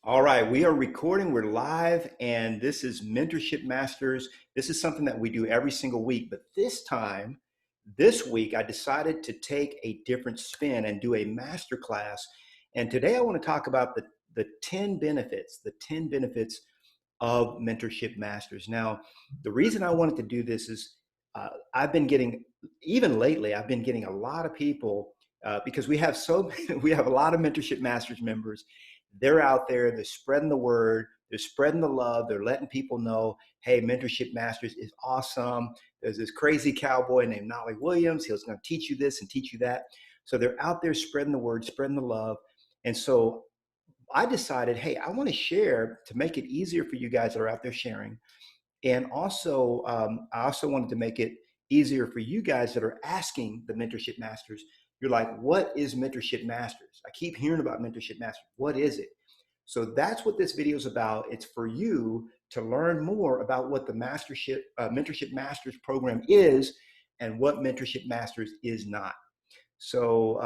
All right, we are recording, we're live, and this is Mentorship Masters. This is something that we do every single week, but this week, I decided to take a different spin and do a master class. And today I want to talk about the 10 benefits, of Mentorship Masters. Now, the reason I wanted to do this is I've been getting, even lately, I've been getting a lot of people because we have a lot of Mentorship Masters members. They're out there, they're spreading the word, they're spreading the love, they're letting people know, hey, Mentorship Masters is awesome. There's this crazy cowboy named Knolly Williams. He's going to teach you this and teach you that. So they're out there spreading the word, spreading the love. And so I decided, hey, I want to share to make it easier for you guys that are out there sharing. And also, I also wanted to make it easier for you guys that are asking the Mentorship Masters. You're like, what is Mentorship Masters? I keep hearing about Mentorship Masters. What is it? So that's what this video is about. It's for you to learn more about what the Mentorship Masters program is and what Mentorship Masters is not. So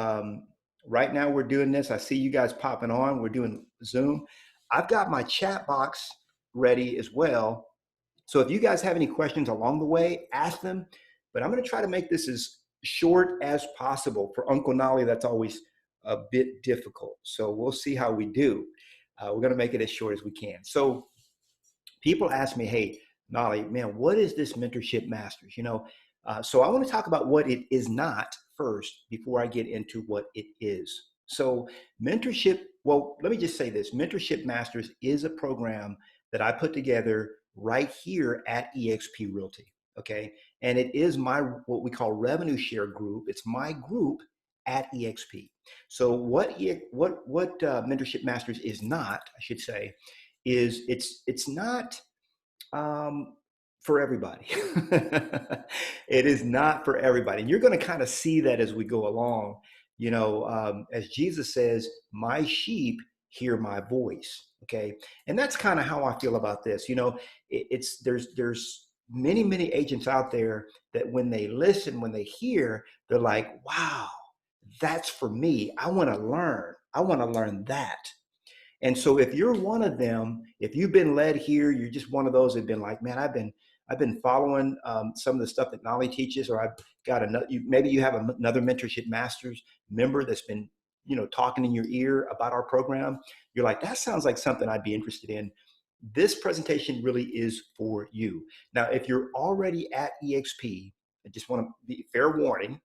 right now we're doing this. I see you guys popping on. We're doing Zoom. I've got my chat box ready as well. So if you guys have any questions along the way, ask them. But I'm going to try to make this as short as possible. For Uncle Knolly, that's always a bit difficult. So we'll see how we do. We're going to make it as short as we can. So people ask me, hey, Knolly, man, what is this Mentorship Masters? So I want to talk about what it is not first before I get into what it is. So mentorship, well, let me just say this. Mentorship Masters is a program that I put together right here at eXp Realty, okay? And it is my, what we call revenue share group. It's my group at eXp. So what Mentorship Masters is not, I should say, is it's not for everybody. It is not for everybody. And you're going to kind of see that as we go along. As Jesus says, my sheep hear my voice. Okay. And that's kind of how I feel about this. There's many agents out there that when they listen, when they hear, they're like, wow, that's for me. I want to learn that. And so if you're one of them, if you've been led here, you're just one of those that have been like, man, I've been following some of the stuff that Knolly teaches, or I've got maybe you have another Mentorship Masters member that's been, talking in your ear about our program. You're like, that sounds like something I'd be interested in. This presentation really is for you. Now, if you're already at eXp, I just want to be fair warning.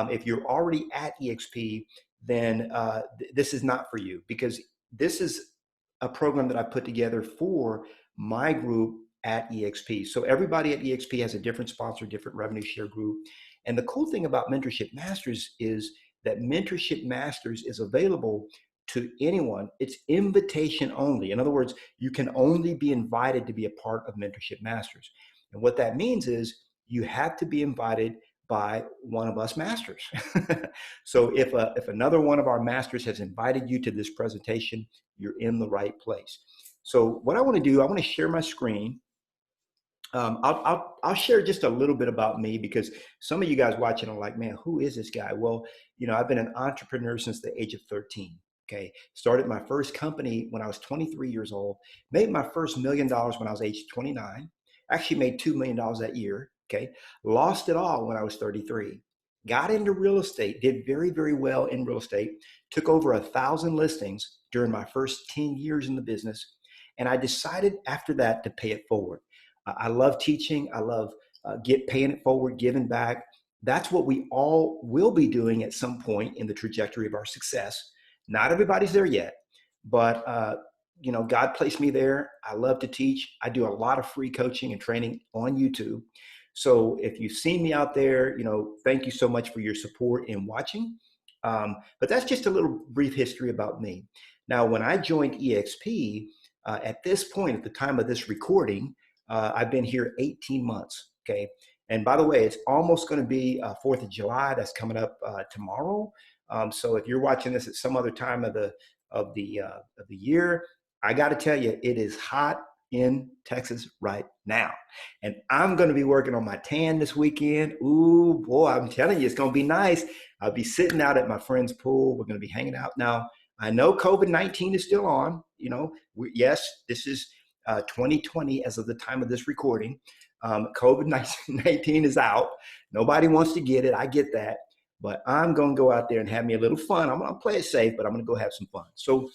If you're already at eXp, then this is not for you, because this is a program that I put together for my group at eXp. So everybody at eXp has a different sponsor, different revenue share group. And the cool thing about Mentorship Masters is that Mentorship Masters is available to anyone. It's invitation only. In other words, you can only be invited to be a part of Mentorship Masters. And what that means is you have to be invited by one of us masters. So if another one of our masters has invited you to this presentation, you're in the right place. So what I want to do, I want to share my screen. I'll share just a little bit about me, because some of you guys watching are like, man, who is this guy? Well, I've been an entrepreneur since the age of 13. Okay. Started my first company when I was 23 years old, made my first $1 million when I was age 29, actually made $2 million that year. Okay. Lost it all when I was 33. Got into real estate, did very, very well in real estate, took over 1,000 listings during my first 10 years in the business. And I decided after that to pay it forward. I love teaching. I love paying it forward, giving back. That's what we all will be doing at some point in the trajectory of our success. Not everybody's there yet, but God placed me there. I love to teach. I do a lot of free coaching and training on YouTube. So if you've seen me out there, thank you so much for your support in watching. But that's just a little brief history about me. Now, when I joined eXp, at this point, at the time of this recording, I've been here 18 months. Okay. And by the way, it's almost going to be 4th of July. That's coming up tomorrow. So if you're watching this at some other time of the year, I got to tell you, it is hot in Texas right now. And I'm going to be working on my tan this weekend. Ooh, boy, I'm telling you, it's going to be nice. I'll be sitting out at my friend's pool. We're going to be hanging out. Now, I know COVID-19 is still on. yes, this is 2020 as of the time of this recording. COVID-19 is out. Nobody wants to get it. I get that. But I'm going to go out there and have me a little fun. I'm going to play it safe, but I'm going to go have some fun. So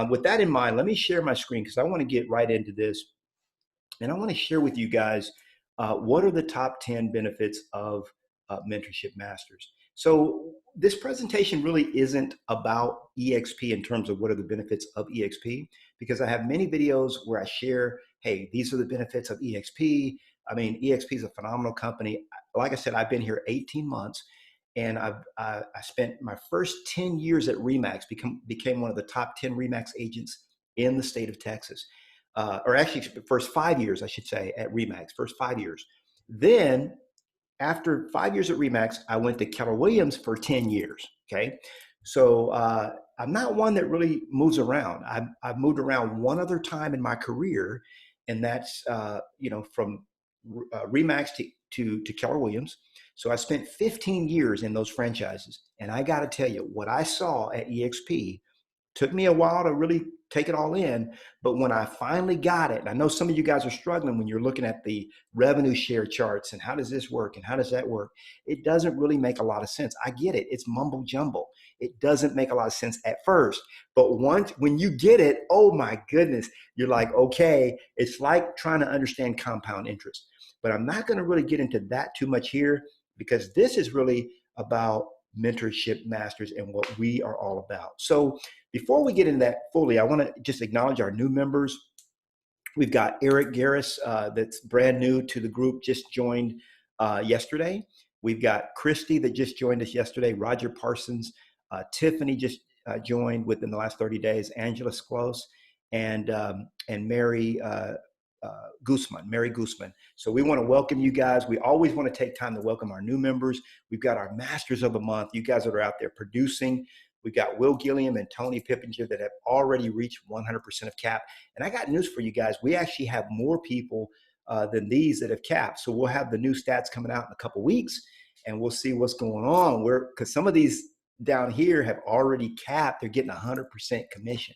with that in mind, let me share my screen because I want to get right into this. And I want to share with you guys what are the top 10 benefits of Mentorship Masters. So this presentation really isn't about eXp in terms of what are the benefits of eXp, because I have many videos where I share, hey, these are the benefits of eXp. I mean, eXp is a phenomenal company. Like I said, I've been here 18 months. And I spent my first 10 years at REMAX, became one of the top 10 REMAX agents in the state of Texas. Or actually, the first 5 years, I should say, at REMAX, first 5 years. Then, after 5 years at REMAX, I went to Keller Williams for 10 years. Okay. So I'm not one that really moves around. I've moved around one other time in my career, and that's, from REMAX to Keller Williams. So I spent 15 years in those franchises. And I got to tell you, what I saw at eXp took me a while to really take it all in. But when I finally got it, and I know some of you guys are struggling when you're looking at the revenue share charts and how does this work and how does that work? It doesn't really make a lot of sense. I get it. It's mumble jumble. It doesn't make a lot of sense at first. But when you get it, oh my goodness, you're like, okay, it's like trying to understand compound interest. But I'm not going to really get into that too much here because this is really about Mentorship Masters and what we are all about. So before we get into that fully, I want to just acknowledge our new members. We've got Eric Garris, that's brand new to the group, just joined yesterday. We've got Christy that just joined us yesterday, Roger Parsons, Tiffany just joined within the last 30 days, Angela Sklos, and Mary Guzman. So we want to welcome you guys. We always want to take time to welcome our new members. We've got our Masters of the Month, you guys that are out there producing. We've got Will Gilliam and Tony Pippinger that have already reached 100% of cap. And I got news for you guys. We actually have more people than these that have capped. So we'll have the new stats coming out in a couple weeks, and we'll see what's going on. Because some of these down here have already capped. They're getting 100% commission.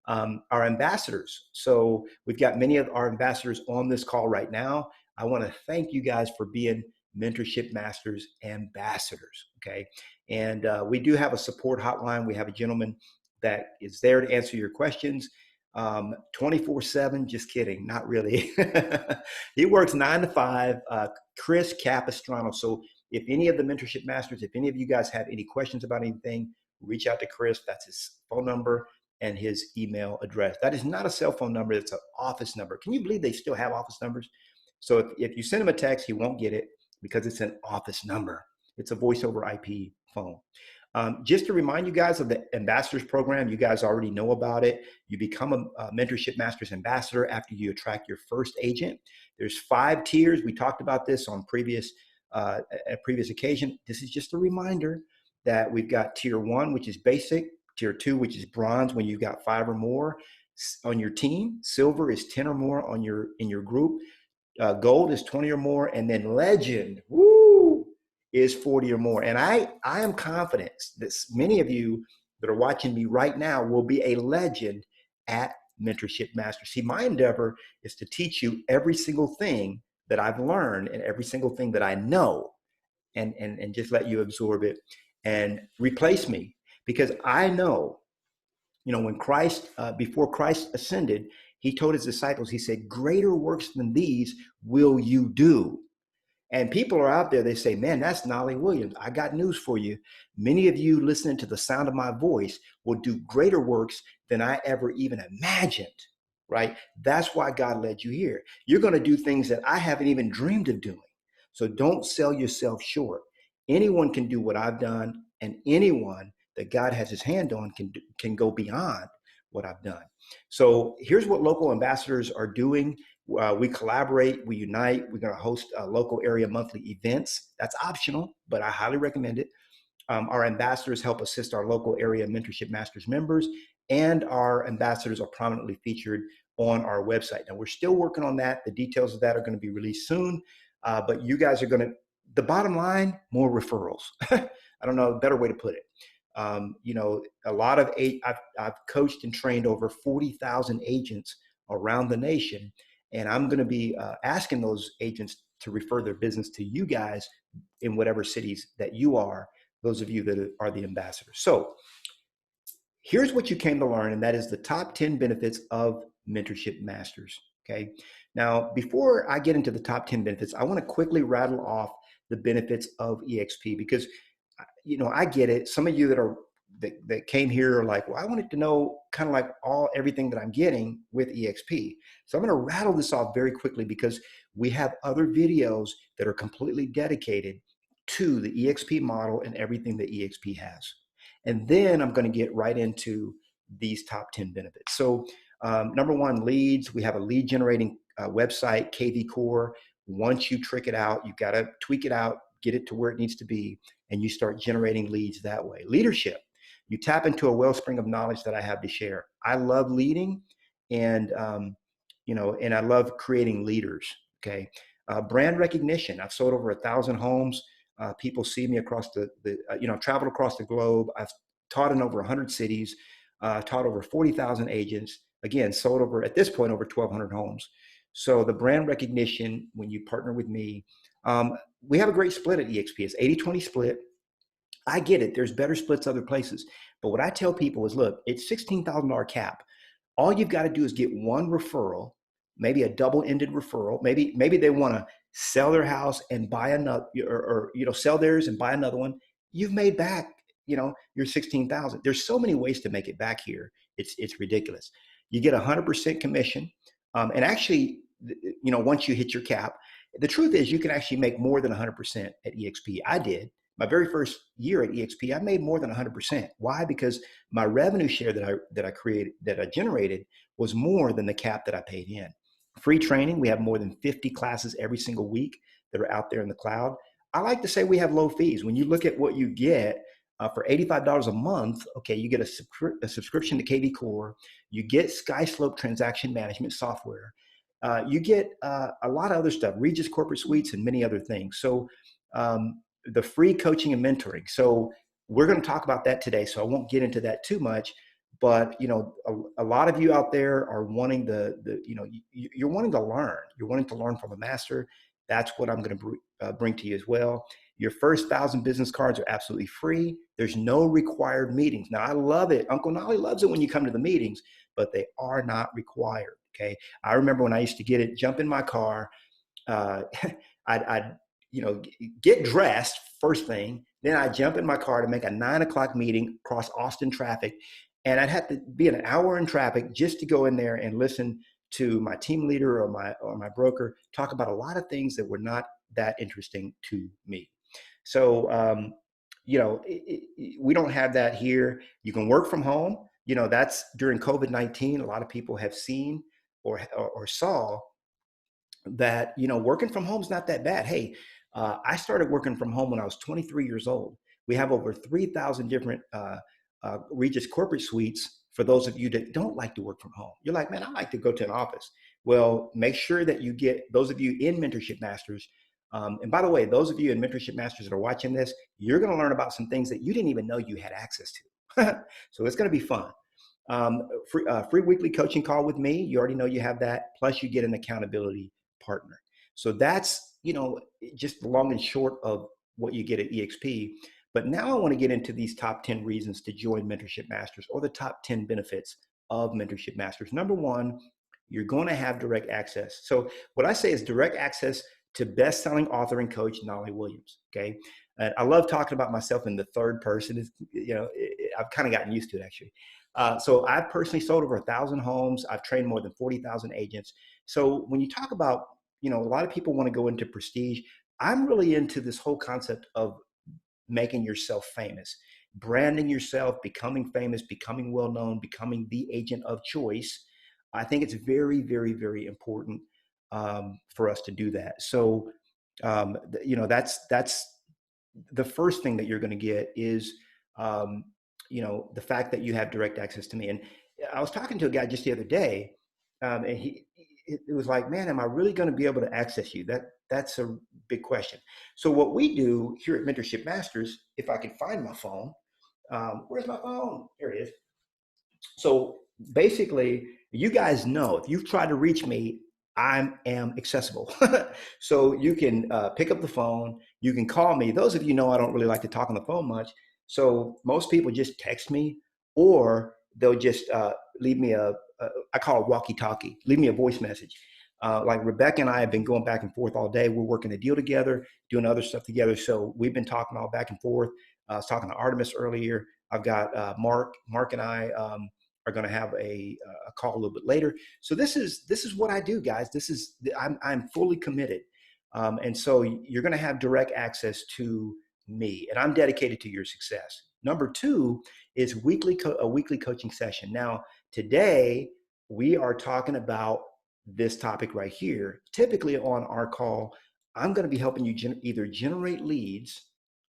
Our ambassadors. So we've got many of our ambassadors on this call right now. I want to thank you guys for being Mentorship Masters ambassadors. Okay. And we do have a support hotline. We have a gentleman that is there to answer your questions 24/7. Just kidding. Not really. He works 9 to 5. Chris Capistrano. So if any of the Mentorship Masters, if any of you guys have any questions about anything, reach out to Chris. That's his phone number and his email address. That is not a cell phone number. It's an office number. Can you believe they still have office numbers? So if you send him a text, he won't get it because it's an office number. It's a voice over IP phone. Just to remind you guys of the Ambassadors Program, you guys already know about it. You become a Mentorship Masters Ambassador after you attract your first agent. There's 5 tiers. We talked about this on a previous occasion. This is just a reminder that we've got tier 1, which is basic, tier 2, which is bronze when you've got 5 or more on your team. Silver is 10 or more in your group. Gold is 20 or more, and then legend, is 40 or more. And I am confident that many of you that are watching me right now will be a legend at Mentorship Master. See, my endeavor is to teach you every single thing that I've learned and every single thing that I know, and just let you absorb it and replace me. Because I know, when Christ, before Christ ascended, he told his disciples, he said, greater works than these will you do. And people are out there, they say, man, that's Knolly Williams. I got news for you. Many of you listening to the sound of my voice will do greater works than I ever even imagined, right? That's why God led you here. You're going to do things that I haven't even dreamed of doing. So don't sell yourself short. Anyone can do what I've done, and anyone that God has his hand on can go beyond what I've done. So here's what local ambassadors are doing. We collaborate, we unite. We're going to host local area monthly events. That's optional, but I highly recommend it. Our ambassadors help assist our local area Mentorship Masters members, and our ambassadors are prominently featured on our website. Now, we're still working on that. The details of that are going to be released soon, but you guys are going to, the bottom line, more referrals. I don't know a better way to put it. A lot of I've coached and trained over 40,000 agents around the nation, and I'm going to be asking those agents to refer their business to you guys in whatever cities that you are, those of you that are the ambassadors. So here's what you came to learn, and that is the top 10 benefits of Mentorship Masters. Okay. Now, before I get into the top 10 benefits, I want to quickly rattle off the benefits of eXp because, I get it. Some of you that came here are like, well, I wanted to know kind of like everything that I'm getting with eXp. So I'm going to rattle this off very quickly because we have other videos that are completely dedicated to the eXp model and everything that eXp has. And then I'm going to get right into these top 10 benefits. So number one, leads. We have a lead generating website, KV Core. Once you trick it out, you've got to tweak it out, get it to where it needs to be, and you start generating leads that way. Leadership. You tap into a wellspring of knowledge that I have to share. I love leading, and and I love creating leaders. Okay. Brand recognition. I've sold over 1,000 homes. People see me across I've traveled across the globe. I've taught in over 100 cities, taught over 40,000 agents. Again, sold at this point, over 1,200 homes. So the brand recognition, when you partner with me, we have a great split at eXp. It's 80-20 split. I get it. There's better splits other places. But what I tell people is, look, it's $16,000 cap. All you've got to do is get one referral, maybe a double-ended referral. Maybe they want to sell their house and buy another, or sell theirs and buy another one. You've made back, your 16,000. There's so many ways to make it back here. It's ridiculous. You get 100% commission, and actually, once you hit your cap, the truth is you can actually make more than 100% at eXp. I did. My very first year at eXp, I made more than 100%. Why? Because my revenue share that I generated was more than the cap that I paid in. Free training. We have more than 50 classes every single week that are out there in the cloud. I like to say we have low fees. When you look at what you get for $85 a month, okay, you get a subscription to KV Core. You get SkySlope transaction management software. You get a lot of other stuff, Regis Corporate Suites and many other things. So the free coaching and mentoring. So we're going to talk about that today. So I won't get into that too much, but a lot of you out there are wanting you're wanting to learn. You're wanting to learn from a master. That's what I'm going to bring to you as well. Your first 1,000 business cards are absolutely free. There's no required meetings. Now I love it. Uncle Knolly loves it when you come to the meetings, but they are not required. Okay. I remember when I used to get it, jump in my car. I'd get dressed first thing. Then I jump in my car to make a 9 o'clock meeting across Austin traffic. And I'd have to be an hour in traffic just to go in there and listen to my team leader or my broker talk about a lot of things that were not that interesting to me. So, we don't have that here. You can work from home. That's during COVID-19. A lot of people have seen or saw that, working from home is not that bad. Hey, I started working from home when I was 23 years old. We have over 3,000 different Regis corporate suites for those of you that don't like to work from home. You're like, man, I like to go to an office. Well, make sure that you get those of you in Mentorship Masters. And by the way, those of you in Mentorship Masters that are watching this, you're going to learn about some things that you didn't even know you had access to. So it's going to be fun. Free weekly coaching call with me. You already know you have that. Plus you get an accountability partner. So that's, just the long and short of what you get at eXp. But now I want to get into these top 10 reasons to join Mentorship Masters, or the top 10 benefits of Mentorship Masters. Number one, you're going to have direct access. So what I say is direct access to best-selling author and coach Knolly Williams. Okay. And I love talking about myself in the third person. I've kind of gotten used to it, actually. So I've personally sold over 1,000 homes. I've trained more than 40,000 agents. So when you talk about, a lot of people want to go into prestige. I'm really into this whole concept of making yourself famous, branding yourself, becoming famous, becoming well-known, becoming the agent of choice. I think it's very, very, very important for us to do that. So, that's the first thing that you're going to get is, the fact that you have direct access to me. And I was talking to a guy just the other day, and it was like, man, am I really going to be able to access you? That's a big question. So what we do here at Mentorship Masters, if I could find my phone, Where's my phone? Here it is. So basically, you guys know if you've tried to reach me, I am accessible. So you can pick up the phone. You can call me. Those of you know I don't really like to talk on the phone much. So most people just text me, or they'll just leave me I call it walkie-talkie. Leave me a voice message. Like Rebecca and I have been going back and forth all day. We're working a deal together, doing other stuff together. So we've been talking all back and forth. I was talking to Artemis earlier. I've got Mark. Mark and I are going to have a call a little bit later. So this is what I do, guys. I'm fully committed, and so you're going to have direct access to me, and I'm dedicated to your success. Number two is a weekly coaching session. Now today we are talking about this topic right here. Typically on our call, I'm going to be helping you either generate leads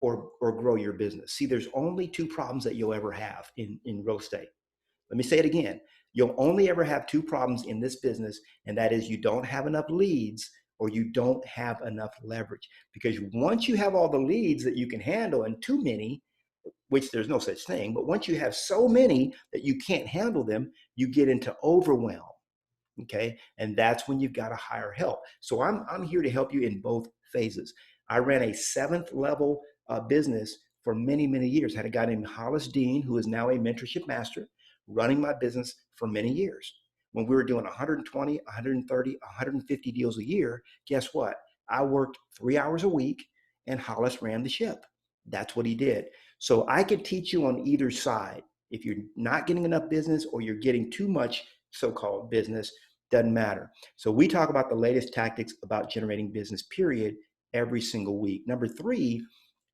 or grow your business. See, there's only two problems that you'll ever have in real estate. Let me say it again. You'll only ever have two problems in this business, and that is you don't have enough leads or you don't have enough leverage. Because once you have all the leads that you can handle and too many, which there's no such thing, but once you have so many that you can't handle them, you get into overwhelm. Okay, and that's when you've got to hire help. So I'm here to help you in both phases. I ran a seventh level business for many years. I had a guy named Hollis Dean, who is now a mentorship master, running my business for many years. When we were doing 120, 130, 150 deals a year, guess what? I worked 3 hours a week, and Hollis ran the ship. That's what he did. So I could teach you on either side. If you're not getting enough business or you're getting too much so-called business, doesn't matter. So we talk about the latest tactics about generating business, period, every single week. Number three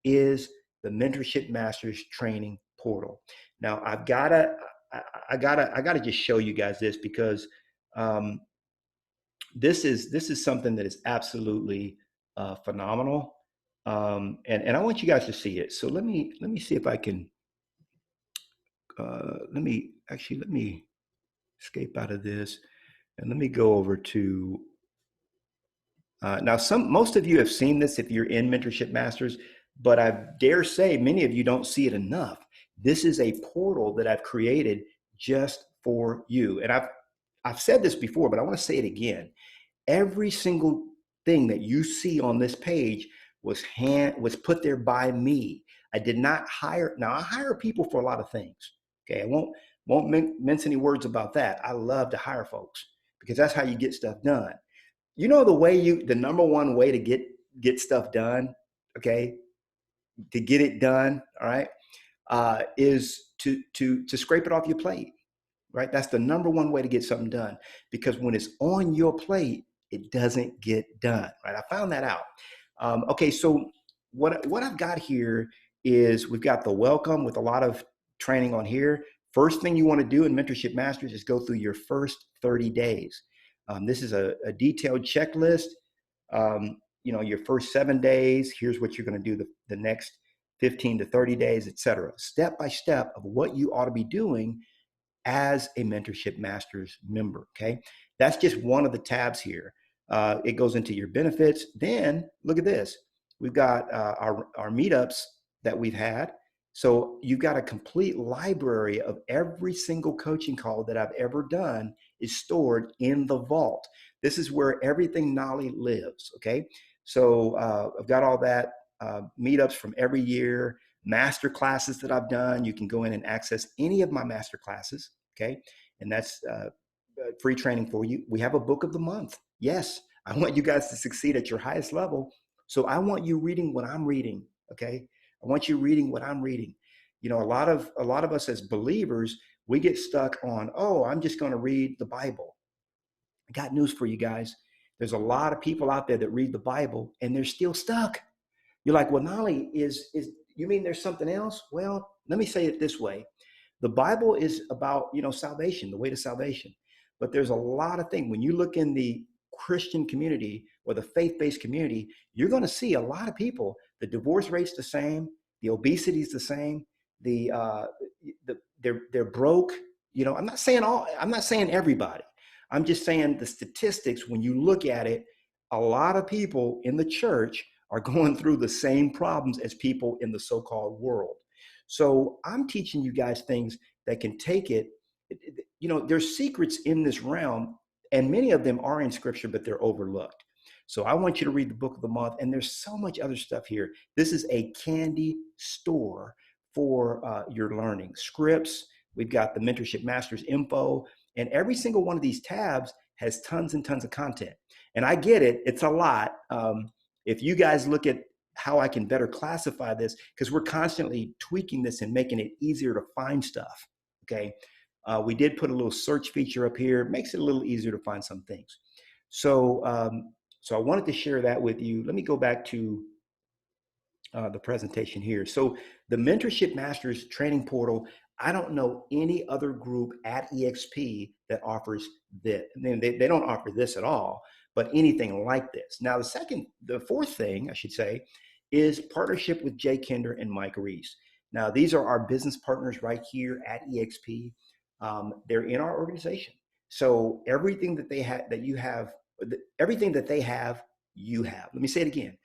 is the Mentorship Masters Training Portal. Now I gotta just show you guys this because this is something that is absolutely phenomenal, and I want you guys to see it. So let me see if I can. Let me escape out of this. And let me go over to, now most of you have seen this if you're in Mentorship Masters, but I dare say many of you don't see it enough. This is a portal that I've created just for you. And I've said this before, but I want to say it again. Every single thing that you see on this page was put there by me. I did not hire. Now I hire people for a lot of things. Okay, I won't mince any words about that. I love to hire folks because that's how you get stuff done. You know the number one way to get stuff done, okay, to get it done, all right, is to scrape it off your plate, right? That's the number one way to get something done because when it's on your plate, it doesn't get done, right? I found that out. Okay, so what I've got here is we've got the welcome with a lot of training on here. First thing you want to do in Mentorship Masters is go through your first 30 days. This is a detailed checklist. Your first 7 days, here's what you're going to do the next 15 to 30 days, etc. Step by step of what you ought to be doing as a Mentorship Masters member, okay? That's just one of the tabs here. It goes into your benefits. Then look at this. We've got our meetups that we've had. So you've got a complete library of every single coaching call that I've ever done is stored in the vault. This is where everything Knolly lives, okay? So I've got all that, meetups from every year, master classes that I've done. You can go in and access any of my master classes, okay? And that's free training for you. We have a book of the month. Yes, I want you guys to succeed at your highest level. So I want you reading what I'm reading, okay? I want you reading what I'm reading. You know, a lot of us as believers, we get stuck on, oh, I'm just going to read the Bible. I got news for you guys. There's a lot of people out there that read the Bible and they're still stuck. You're like, well, Knolly, is you mean there's something else? Well, let me say it this way. The Bible is about, salvation, the way to salvation. But there's a lot of things. When you look in the Christian community or the faith-based community, you're going to see a lot of people. The divorce rate's the same. The obesity is the same. They're broke. I'm not saying everybody. I'm just saying the statistics, when you look at it, a lot of people in the church are going through the same problems as people in the so-called world. So I'm teaching you guys things that can take it. You know, there's secrets in this realm, and many of them are in scripture, but they're overlooked. So I want you to read the book of the month, and there's so much other stuff here. This is a candy store for your learning. Scripts, we've got the Mentorship Masters info, and every single one of these tabs has tons and tons of content. And I get it, it's a lot. If you guys look at how I can better classify this, because we're constantly tweaking this and making it easier to find stuff, okay? We did put a little search feature up here. It makes it a little easier to find some things. So, so I wanted to share that with you. Let me go back to the presentation here. So the Mentorship Masters training portal, I don't know any other group at eXp that offers this. They don't offer this at all, but anything like this. Now, the fourth thing I should say is partnership with Jay Kinder and Mike Reese. Now, these are our business partners right here at eXp. They're in our organization. So everything that they have, everything that they have, you have. Let me say it again.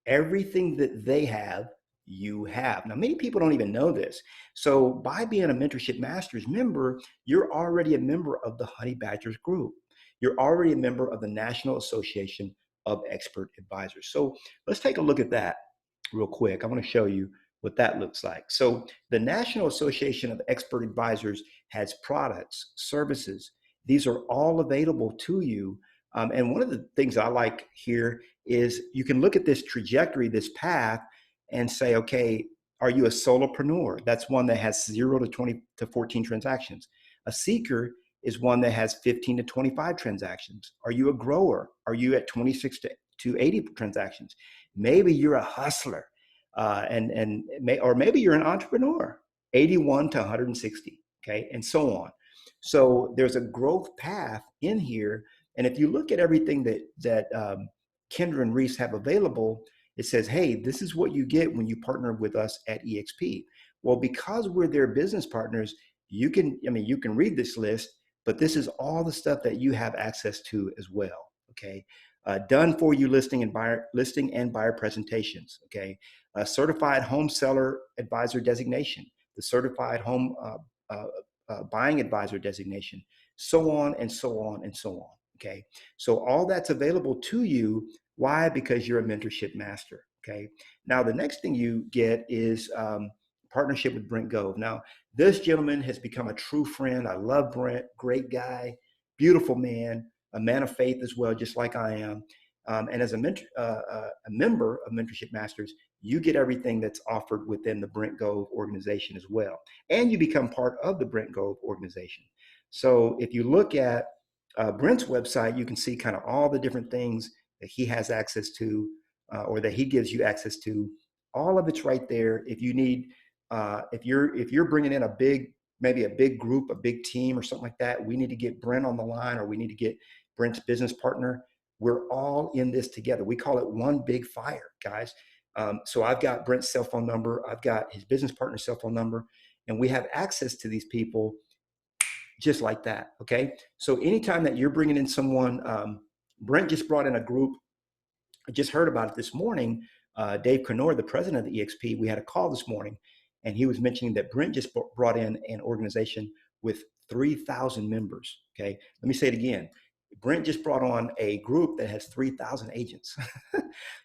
Everything that they have, you have. Now, many people don't even know this. So by being a Mentorship Masters member, you're already a member of the Honey Badgers group. You're already a member of the National Association of Expert Advisors. So let's take a look at that real quick. I want to show you what that looks like. So the National Association of Expert Advisors has products, services. These are all available to you. And one of the things I like here is you can look at this trajectory, this path, and say, okay, are you a solopreneur? That's one that has 0 to 20 to 14 transactions. A seeker is one that has 15 to 25 transactions. Are you a grower? Are you at 26 to 80 transactions? Maybe you're a hustler, or maybe you're an entrepreneur, 81 to 160, okay, and so on. So there's a growth path in here. And if you look at everything that Kendra and Reese have available, it says, hey, this is what you get when you partner with us at eXp. Well, because we're their business partners, you can read this list, but this is all the stuff that you have access to as well, okay? Done for you listing and buyer presentations, okay? A certified home seller advisor designation, the certified home buying advisor designation, so on and so on and so on. Okay, so all that's available to you. Why? Because you're a mentorship master. Okay, now the next thing you get is partnership with Brent Gove. Now, this gentleman has become a true friend. I love Brent, great guy, beautiful man, a man of faith as well, just like I am. And as a member of Mentorship Masters, you get everything that's offered within the Brent Gove organization as well. And you become part of the Brent Gove organization. So if you look at Brent's website, you can see kind of all the different things that he has access to, or that he gives you access to. All of it's right there. If you need, if you're bringing in maybe a big group, a big team or something like that, we need to get Brent on the line, or we need to get Brent's business partner. We're all in this together. We call it one big fire, guys. So I've got Brent's cell phone number. I've got his business partner's cell phone number, and we have access to these people just like that, okay? So anytime that you're bringing in someone, Brent just brought in a group. I just heard about it this morning. Dave Knorr, the president of the eXp, we had a call this morning, and he was mentioning that Brent just brought in an organization with 3,000 members, okay? Let me say it again. Brent just brought on a group that has 3,000 agents.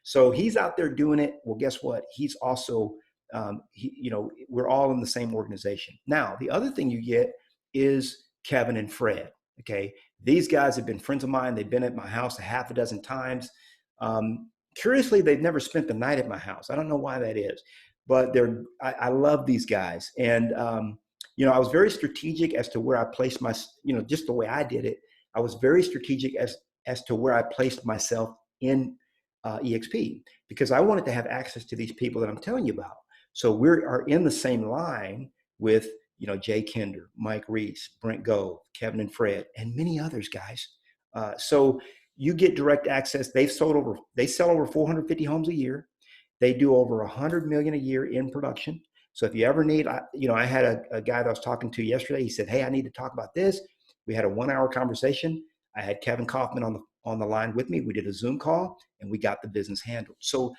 So he's out there doing it. Well, guess what? He's also, we're all in the same organization. Now, the other thing you get is Kevin and Fred. Okay, these guys have been friends of mine. They've been at my house a half a dozen times. Curiously, they've never spent the night at my house. I don't know why that is, but I love these guys. And I was very strategic as to where I placed just the way I did it. I was very strategic as to where I placed myself in eXp, because I wanted to have access to these people that I'm telling you about. So we are in the same line with Jay Kinder, Mike Reese, Brent Gove, Kevin and Fred, and many others, guys. So you get direct access. They sell over 450 homes a year. They do over 100 million a year in production. So if you ever need, I had a guy that I was talking to yesterday. He said, hey, I need to talk about this. We had a 1-hour conversation. I had Kevin Kaufman on the line with me. We did a Zoom call, and we got the business handled. So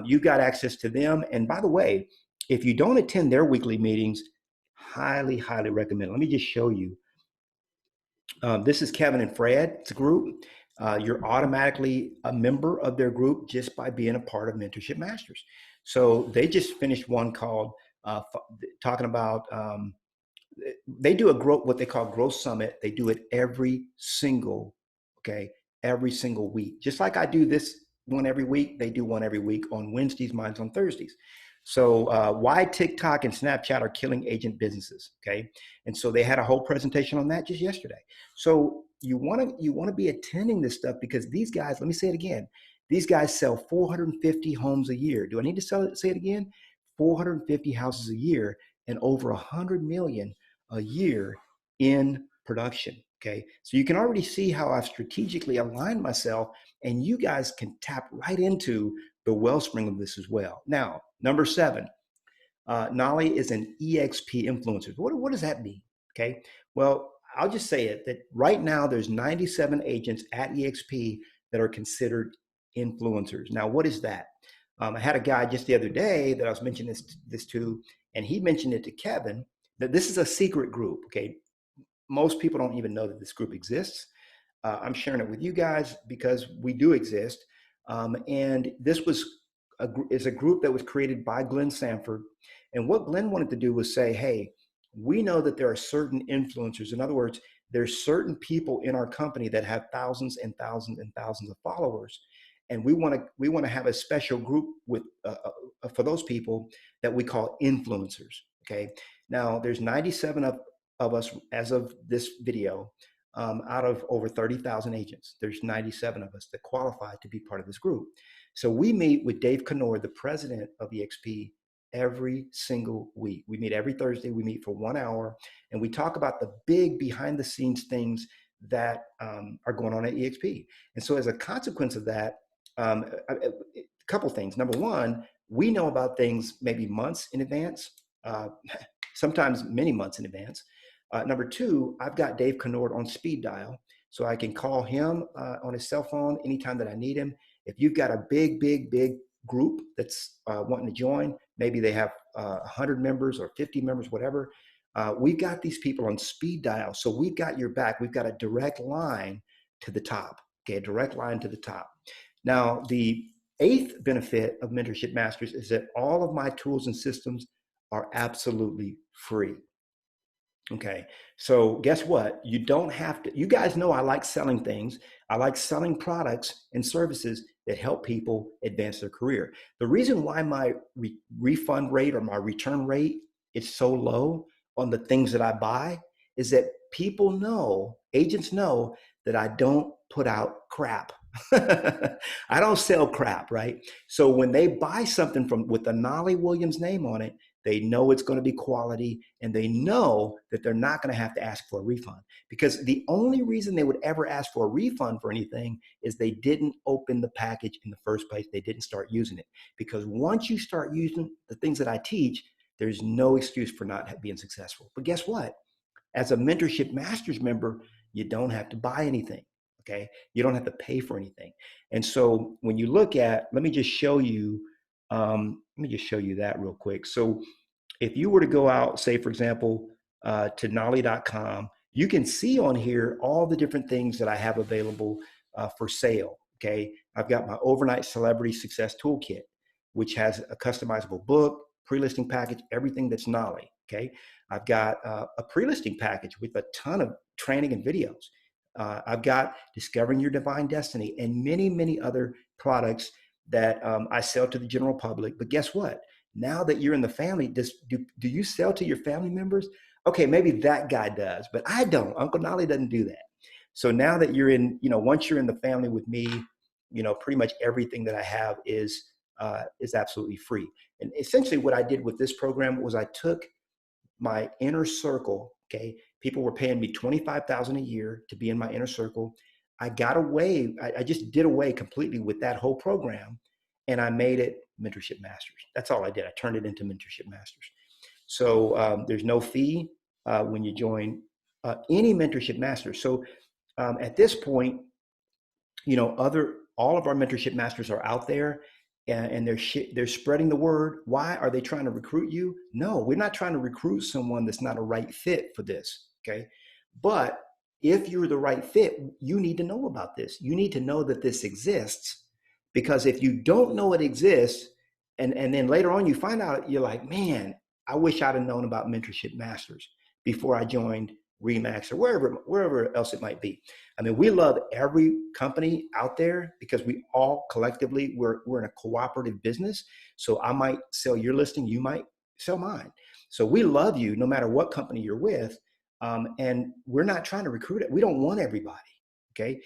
you got access to them. And by the way, If you don't attend their weekly meetings, highly, highly recommend. Let me just show you. This is Kevin and Fred's group. You're automatically a member of their group just by being a part of Mentorship Masters. So they just finished one called talking about they do what they call growth summit. They do it every single week. Just like I do this one every week, they do one every week on Wednesdays, mine's on Thursdays. So why TikTok and Snapchat are killing agent businesses. Okay. And so they had a whole presentation on that just yesterday. So you want to be attending this stuff because these guys, let me say it again, these guys sell 450 homes a year. Do I need to say it again? 450 houses a year and over 100 million a year in production. Okay. So you can already see how I've strategically aligned myself, and you guys can tap right into the wellspring of this as well. Now, number 7, Knolly is an eXp influencer. What does that mean? Okay. Well, I'll just say it that right now there's 97 agents at eXp that are considered influencers. Now, what is that? I had a guy just the other day that I was mentioning this to, and he mentioned it to Kevin that this is a secret group. Okay. Most people don't even know that this group exists. I'm sharing it with you guys because we do exist. And this is a group that was created by Glenn Sanford. And what Glenn wanted to do was say, hey, we know that there are certain influencers. In other words, there's certain people in our company that have thousands and thousands and thousands of followers. And we want to have a special group for those people that we call influencers. Okay. Now there's 97 of us as of this video, out of over 30,000 agents. There's 97 of us that qualify to be part of this group. So we meet with Dave Knolly, the president of eXp, every single week. We meet every Thursday. We meet for 1 hour, and we talk about the big behind the scenes things that are going on at eXp. And so as a consequence of that, a couple things. Number one, we know about things maybe months in advance, sometimes many months in advance. Number two, I've got Dave Knolly on speed dial, so I can call him on his cell phone anytime that I need him. If you've got a big group that's wanting to join, maybe they have 100 members or 50 members, whatever, we've got these people on speed dial. So we've got your back. We've got a direct line to the top, okay, a direct line to the top. Now, the 8th benefit of Mentorship Masters is that all of my tools and systems are absolutely free. Okay. So guess what? You don't have to, you guys know I like selling things. I like selling products and services that help people advance their career. The reason why my refund rate or my return rate is so low on the things that I buy is that people know, agents know that I don't put out crap. I don't sell crap, right? So when they buy something with the Knolly Williams name on it, they know it's going to be quality, and they know that they're not going to have to ask for a refund, because the only reason they would ever ask for a refund for anything is they didn't open the package in the first place. They didn't start using it, because once you start using the things that I teach, there's no excuse for not being successful. But guess what? As a Mentorship Masters member, you don't have to buy anything. Okay. You don't have to pay for anything. And so when you look at, let me just show you that real quick. So if you were to go out, say, for example, to knolly.com, you can see on here all the different things that I have available for sale. Okay. I've got my overnight celebrity success toolkit, which has a customizable book, pre-listing package, everything that's Knolly. Okay. I've got a pre-listing package with a ton of training and videos. I've got Discovering Your Divine Destiny and many other products that I sell to the general public. But guess what? Now that you're in the family, do you sell to your family members? Okay, maybe that guy does, but I don't. Uncle Knolly doesn't do that. So now that you're in, once you're in the family with me, pretty much everything that I have is absolutely free. And essentially what I did with this program was I took my inner circle. Okay. People were paying me $25,000 a year to be in my inner circle. I got away. I just did away completely with that whole program, and I made it Mentorship Masters. That's all I did. I turned it into Mentorship Masters. So there's no fee when you join any Mentorship Masters. So at this point, all of our Mentorship Masters are out there. and they're spreading the word. Why are they trying to recruit you? No, we're not trying to recruit someone that's not a right fit for this. Okay, but if you're the right fit, you need to know about this. You need to know that this exists, because if you don't know it exists, and then later on you find out, you're like, man, I wish I'd have known about Mentorship Masters before I joined Remax or wherever else it might be. I mean, we love every company out there because we all collectively, we're in a cooperative business. So I might sell your listing, you might sell mine. So we love you no matter what company you're with. And we're not trying to recruit it. We don't want everybody. Okay.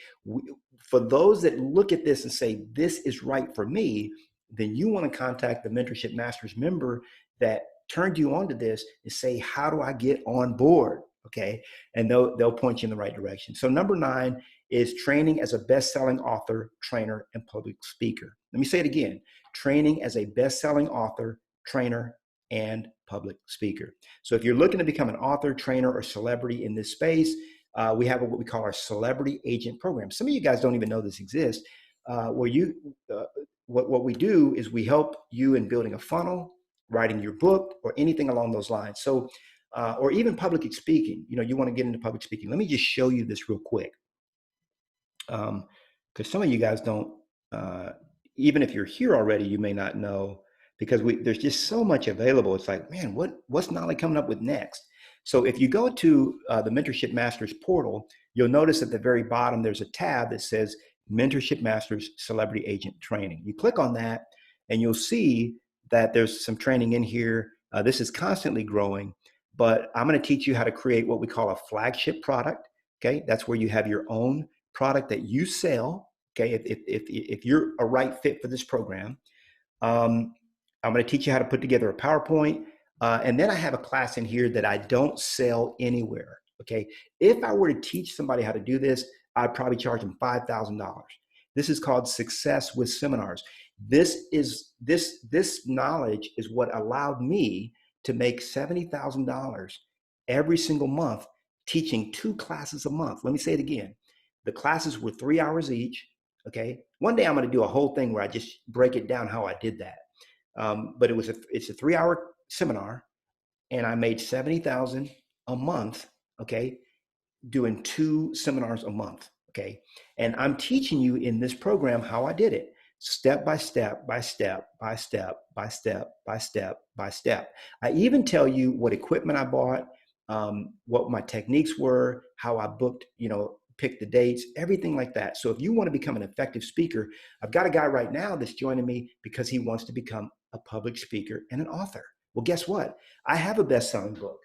For those that look at this and say, this is right for me, then you want to contact the Mentorship Masters member that turned you on to this and say, how do I get on board? Okay. And they'll point you in the right direction. So number 9 is training as a best-selling author, trainer, and public speaker. Let me say it again. Training as a best-selling author, trainer, and public speaker. So if you're looking to become an author, trainer, or celebrity in this space, we have what we call our celebrity agent program. Some of you guys don't even know this exists. What we do is we help you in building a funnel, writing your book, or anything along those lines. So, or even public speaking. You know, you want to get into public speaking. Let me just show you this real quick, because some of you guys don't. Even if you're here already, you may not know, because there's just so much available. It's like, man, what's Knolly coming up with next? So if you go to the Mentorship Masters portal, you'll notice at the very bottom there's a tab that says Mentorship Masters Celebrity Agent Training. You click on that, and you'll see that there's some training in here. This is constantly growing, but I'm going to teach you how to create what we call a flagship product. Okay, that's where you have your own product that you sell. Okay, if you're a right fit for this program, I'm going to teach you how to put together a PowerPoint, and then I have a class in here that I don't sell anywhere. Okay, if I were to teach somebody how to do this, I'd probably charge them $5,000. This is called Success with Seminars. This knowledge is what allowed me to make $70,000 every single month, teaching 2 classes a month. Let me say it again. The classes were 3 hours each. Okay. One day I'm going to do a whole thing where I just break it down how I did that. But it's a 3-hour seminar, and I made $70,000 a month. Okay, doing 2 seminars a month. Okay, and I'm teaching you in this program how I did it, step by step by step by step by step by step by step. I even tell you what equipment I bought, what my techniques were, how I booked, pick the dates, everything like that. So if you want to become an effective speaker, I've got a guy right now that's joining me because he wants to become a public speaker and an author. Well, guess what? I have a best-selling book.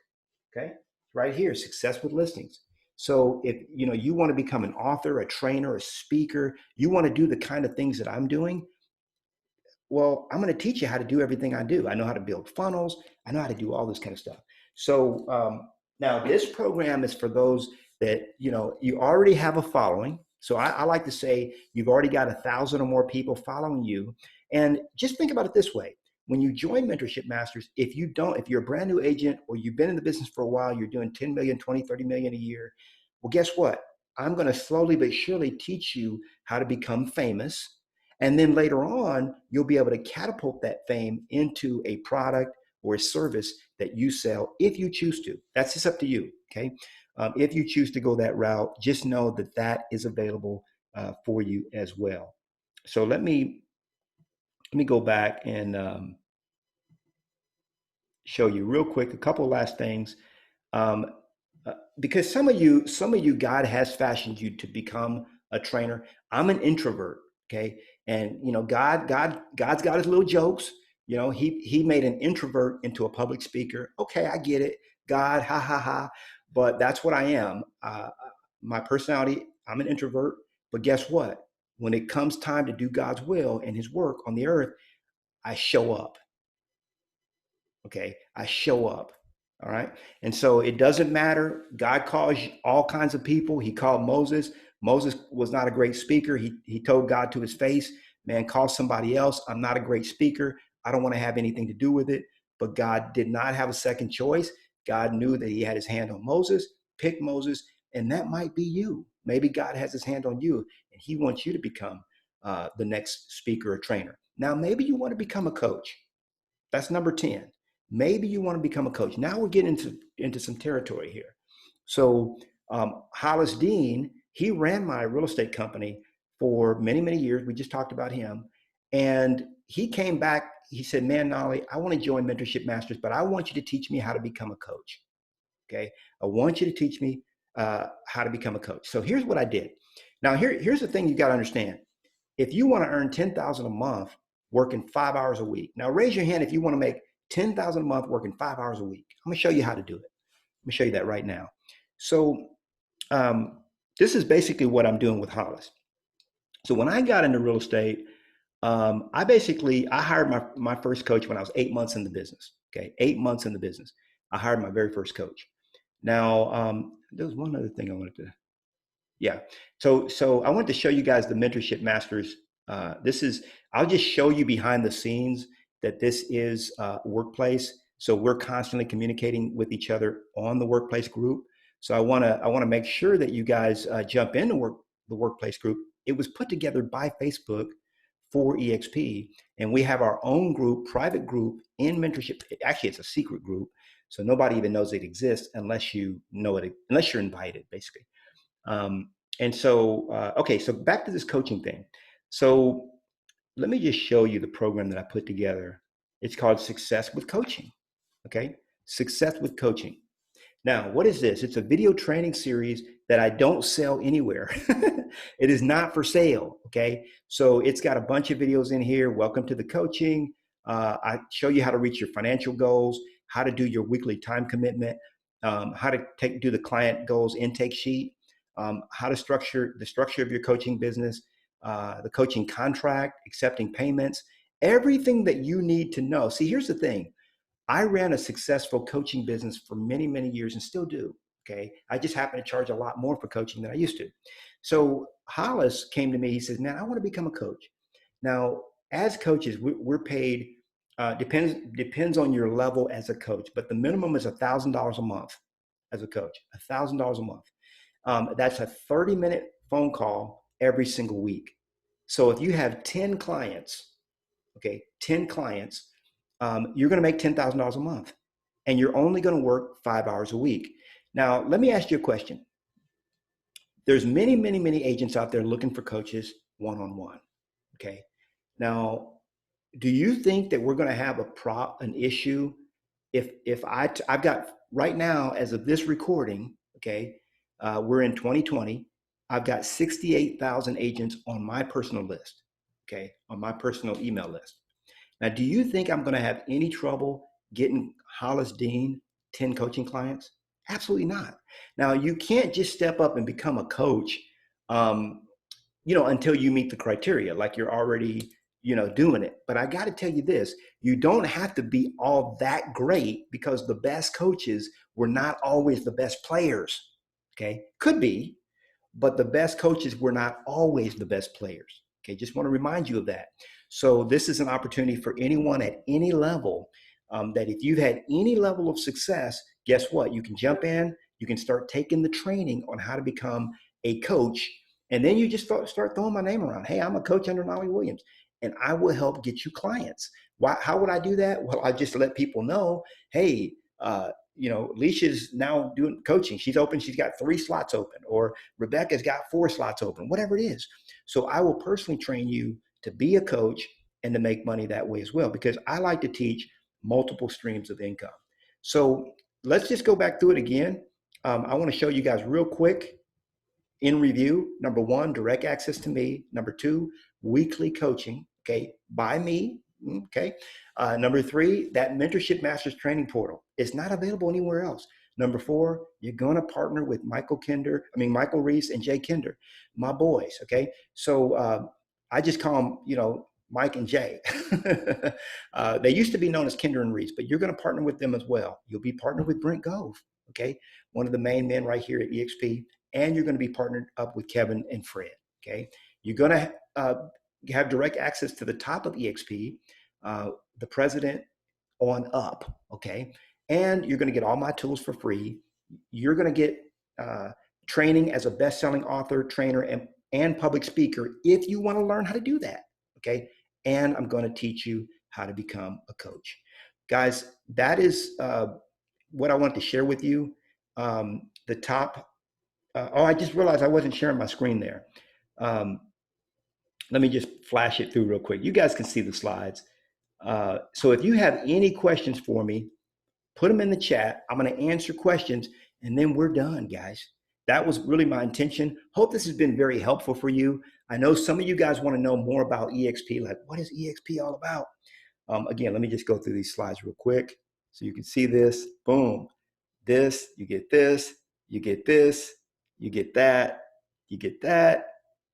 Okay, right here, Success with Listings. So if you want to become an author, a trainer, a speaker, you want to do the kind of things that I'm doing, well, I'm going to teach you how to do everything I do. I know how to build funnels. I know how to do all this kind of stuff. So now this program is for those that, you already have a following. So I like to say you've already got 1,000 or more people following you. And just think about it this way. When you join Mentorship Masters, if you're a brand new agent or you've been in the business for a while, you're doing 10 million, 20, 30 million a year. Well, guess what? I'm going to slowly but surely teach you how to become famous. And then later on, you'll be able to catapult that fame into a product or a service that you sell if you choose to. That's just up to you. Okay. If you choose to go that route, just know that that is available for you as well. So let me go back and show you real quick a couple last things, because some of you, God has fashioned you to become a trainer. I'm an introvert, okay, and God's got his little jokes. He made an introvert into a public speaker. Okay, I get it, God, ha ha ha, but that's what I am. My personality, I'm an introvert, but guess what? When it comes time to do God's will and His work on the earth, I show up. Okay, I show up. All right. And so it doesn't matter. God calls all kinds of people. He called Moses. Moses was not a great speaker. He told God to his face, man, call somebody else. I'm not a great speaker. I don't want to have anything to do with it. But God did not have a second choice. God knew that He had His hand on Moses, picked Moses, and that might be you. Maybe God has His hand on you, and He wants you to become the next speaker or trainer. Now, maybe you want to become a coach. That's number 10. Maybe you want to become a coach. Now we're getting into some territory here. So Hollis Dean, he ran my real estate company for many, many years. We just talked about him. And he came back, he said, man, Knolly, I want to join Mentorship Masters, but I want you to teach me how to become a coach. Okay. I want you to teach me how to become a coach. So here's what I did. Now, here's the thing you got to understand. If you want to earn $10,000 a month working 5 hours a week, now raise your hand if you want to make $10,000 a month working 5 hours a week. I'm going to show you how to do it. Let me show you that right now. So this is basically what I'm doing with Hollis. So when I got into real estate, I hired my first coach when I was 8 months in the business. Okay, 8 months in the business. I hired my very first coach. Now, there was one other thing I wanted to, yeah. So I wanted to show you guys the Mentorship Masters. I'll just show you behind the scenes that this is a workplace. So we're constantly communicating with each other on the workplace group. So I want to make sure that you guys jump into the workplace group. It was put together by Facebook for eXp, and we have our own group, private group in mentorship. Actually, it's a secret group, so nobody even knows it exists unless you know it, unless you're invited, basically. Okay, so back to this coaching thing. So let me just show you the program that I put together. It's called Success with Coaching. Okay, Success with Coaching. Now, what is this? It's a video training series that I don't sell anywhere. It is not for sale, okay? So it's got a bunch of videos in here. Welcome to the coaching. I show you how to reach your financial goals, how to do your weekly time commitment, how to do the client goals intake sheet, how to structure the structure of your coaching business, the coaching contract, accepting payments, everything that you need to know. See, here's the thing. I ran a successful coaching business for many, many years and still do. Okay. I just happen to charge a lot more for coaching than I used to. So Hollis came to me. He says, man, I want to become a coach. Now, as coaches, we're paid, depends on your level as a coach, but the minimum is $1,000 a month as a coach, $1,000 a month. That's a 30-minute phone call every single week. So if you have 10 clients, okay, 10 clients, you're going to make $10,000 a month, and you're only going to work 5 hours a week. Now, let me ask you a question. There's many, many, many agents out there looking for coaches one-on-one. Okay. Now, do you think that we're going to have an issue if I've got right now, as of this recording, okay, we're in 2020. I've got 68,000 agents on my personal list, okay, on my personal email list. Now, do you think I'm going to have any trouble getting Hollis Dean 10 coaching clients? Absolutely not. Now, you can't just step up and become a coach, until you meet the criteria, like you're already, doing it. But I got to tell you this, you don't have to be all that great, because the best coaches were not always the best players. Okay. Could be, but the best coaches were not always the best players. Okay, just want to remind you of that. So this is an opportunity for anyone at any level, that if you've had any level of success, guess what? You can jump in, you can start taking the training on how to become a coach, and then you just start throwing my name around. Hey, I'm a coach under Knolly Williams, and I will help get you clients. Why? How would I do that? Well, I just let people know, hey, Leisha's now doing coaching. She's open. She's got 3 slots open, or Rebecca's got 4 slots open, whatever it is. So I will personally train you to be a coach and to make money that way as well, because I like to teach multiple streams of income. So let's just go back through it again. I want to show you guys real quick in review. Number 1, direct access to me. Number 2, weekly coaching, okay, by me. Okay. Number 3, that Mentorship Masters training portal is not available anywhere else. Number 4, you're going to partner with Michael Reese and Jay Kinder, my boys. Okay. So I just call them, Mike and Jay. They used to be known as Kinder and Reese, but you're going to partner with them as well. You'll be partnered with Brent Gove. Okay. One of the main men right here at eXp. And you're going to be partnered up with Kevin and Fred. Okay. You're going to have direct access to the top of eXp, the president on up, okay? And you're going to get all my tools for free. You're going to get training as a best-selling author, trainer, and public speaker if you want to learn how to do that, okay? and I'm going to teach you how to become a coach. Guys, that is what I want to share with you. The top, oh, I just realized I wasn't sharing my screen there. Let me just flash it through real quick. You guys can see the slides. So if you have any questions for me, put them in the chat. I'm going to answer questions, and then we're done, guys. That was really my intention. Hope this has been very helpful for you. I know some of you guys want to know more about eXp, like what is eXp all about? Again, let me just go through these slides real quick so you can see this. Boom. This, you get this, you get this, you get that, you get that,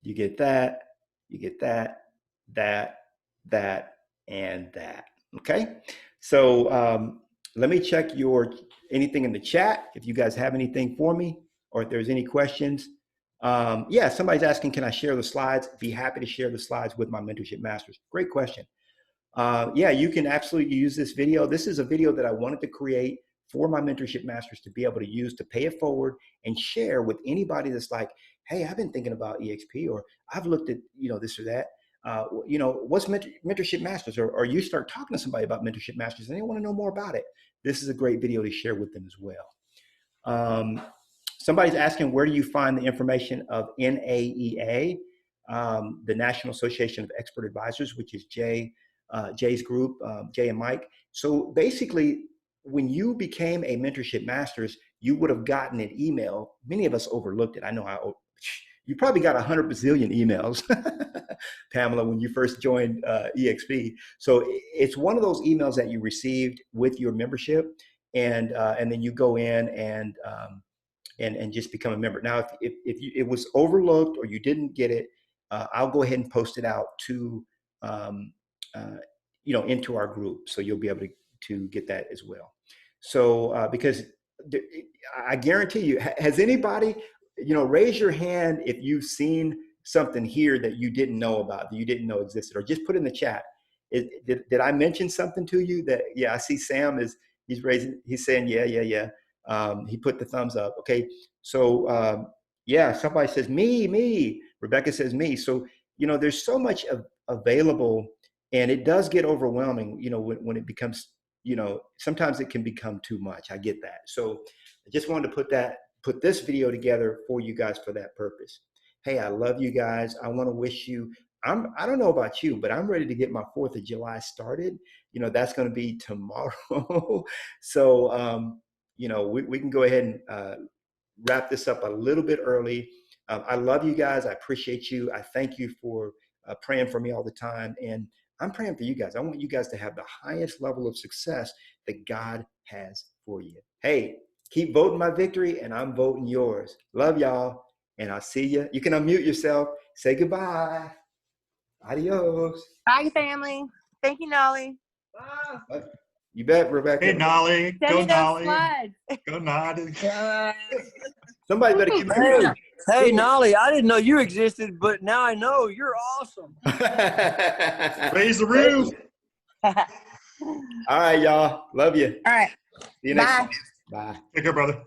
you get that, you get that, that, and that. Okay? So let me check anything in the chat if you guys have anything for me or if there's any questions. Yeah, somebody's asking, can I share the slides? Be happy to share the slides with my mentorship masters. Great question. Yeah, you can absolutely use this video. This is a video that I wanted to create for my mentorship masters to be able to use to pay it forward and share with anybody that's like, hey, I've been thinking about eXp, or I've looked at, this or that. What's mentorship masters, or you start talking to somebody about mentorship masters and they want to know more about it. This is a great video to share with them as well. Somebody's asking, where do you find the information of NAEA, the National Association of Expert Advisors, which is Jay's group, Jay and Mike. So basically, when you became a mentorship masters, you would have gotten an email. Many of us overlooked it. I know you probably got 100 bazillion emails, Pamela, when you first joined eXp. So it's one of those emails that you received with your membership, and then you go in and just become a member. Now, if it was overlooked or you didn't get it, I'll go ahead and post it out to into our group, so you'll be able to get that as well. So because I guarantee you, has anybody, raise your hand if you've seen something here that you didn't know about, that you didn't know existed, or just put in the chat. Did I mention something to you that, yeah, I see Sam he's saying, yeah. He put the thumbs up. Okay. So yeah, somebody says me, Rebecca says me. So, there's so much available, and it does get overwhelming, when it becomes, sometimes it can become too much. I get that. So I just wanted to put this video together for you guys for that purpose. Hey, I love you guys. I want to wish you, I don't know about you, but I'm ready to get my 4th of July started. That's going to be tomorrow. So, we can go ahead and wrap this up a little bit early. I love you guys. I appreciate you. I thank you for praying for me all the time. And I'm praying for you guys. I want you guys to have the highest level of success that God has for you. Hey, keep voting my victory, and I'm voting yours. Love y'all, and I'll see you. You can unmute yourself. Say goodbye. Adios. Bye, family. Thank you, Knolly. You bet, Rebecca. Hey, Knolly. Go, Knolly. Slides. Go, Knolly. Somebody better give me Hey, Knolly, I didn't know you existed, but now I know. You're awesome. Raise the roof. All right, y'all. Love you. All right. See you next Bye. time. Bye. Take care, brother.